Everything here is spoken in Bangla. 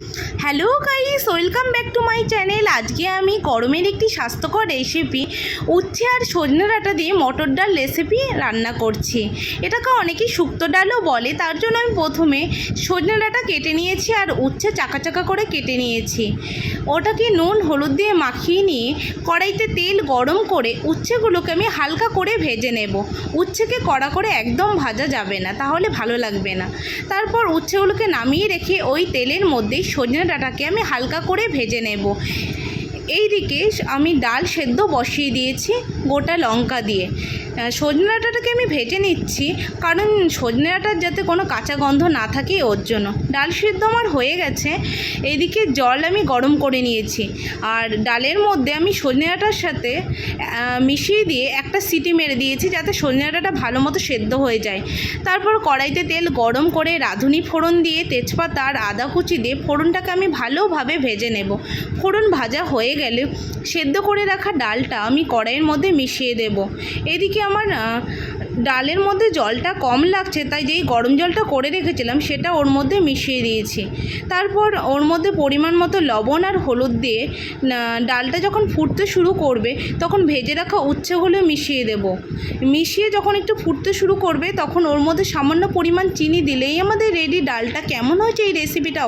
Hello guys, welcome back to my channel. আজকে আমি গরমের একটি স্বাস্থ্যকর রেসিপি উচ্ছে আর সজনে ডাঁটা দিয়ে মটর ডাল রেসিপি রান্না করছি। এটাকে অনেকেই শুক্তো ডালও বলে। তার জন্য আমি প্রথমে সজনে ডাঁটা কেটে নিয়েছি আর উচ্ছে চাকা চাকা করে কেটে নিয়েছি। ওটাকে নুন হলুদ দিয়ে মাখিয়ে নিয়ে কড়াইতে তেল গরম করে উচ্ছেগুলোকে আমি হালকা করে ভেজে নেব। উচ্ছেকে কড়া করে একদম ভাজা যাবে না, তাহলে ভালো লাগবে না। তারপর উচ্ছেগুলোকে নামিয়ে রেখে ওই তেলের মধ্যেই সজনে ডাঁটাকে আমি হালকা করে ভেজে নেব। এইদিকে আমি ডাল সেদ্ধ বসিয়ে দিয়েছি গোটা লঙ্কা দিয়ে। সজনে ডাঁটাটাকে আমি ভেজে নিচ্ছি, কারণ সজনে ডাঁটার যাতে কোনো কাঁচা গন্ধ না থাকে ওর জন্য। ডাল সেদ্ধ আমার হয়ে গেছে। এইদিকে জল আমি গরম করে নিয়েছি আর ডালের মধ্যে আমি সজনে ডাঁটার সাথে মিশিয়ে দিয়ে একটা সিটি মেরে দিয়েছি, যাতে সজনে ডাঁটাটা ভালো মতো সেদ্ধ হয়ে যায়। তারপর কড়াইতে তেল গরম করে রাঁধুনি ফোড়ন দিয়ে তেজপাতা আর আদা কুচি দিয়ে ফোড়নটাকে আমি ভালোভাবে ভেজে নেব। ফোড়ন ভাজা হয়ে গেলে সেদ্ধ করে রাখা ডালটা আমি কড়াইয়ের মধ্যে মিশিয়ে দেব। এদিকে আমার ডালের মধ্যে জলটা কম লাগছে, তাই যেই গরম জলটা করে রেখেছিলাম সেটা ওর মধ্যে মিশিয়ে দিয়েছি। তারপর ওর মধ্যে পরিমাণ মতো লবণ আর হলুদ দিয়ে ডালটা যখন ফুটতে শুরু করবে তখন ভেজে রাখা উচ্ছেগুলো মিশিয়ে দেব। মিশিয়ে যখন একটু ফুটতে শুরু করবে তখন ওর মধ্যে সামান্য পরিমাণ চিনি দিলেই আমাদের রেডি। ডালটা কেমন হয়েছে এই রেসিপিটা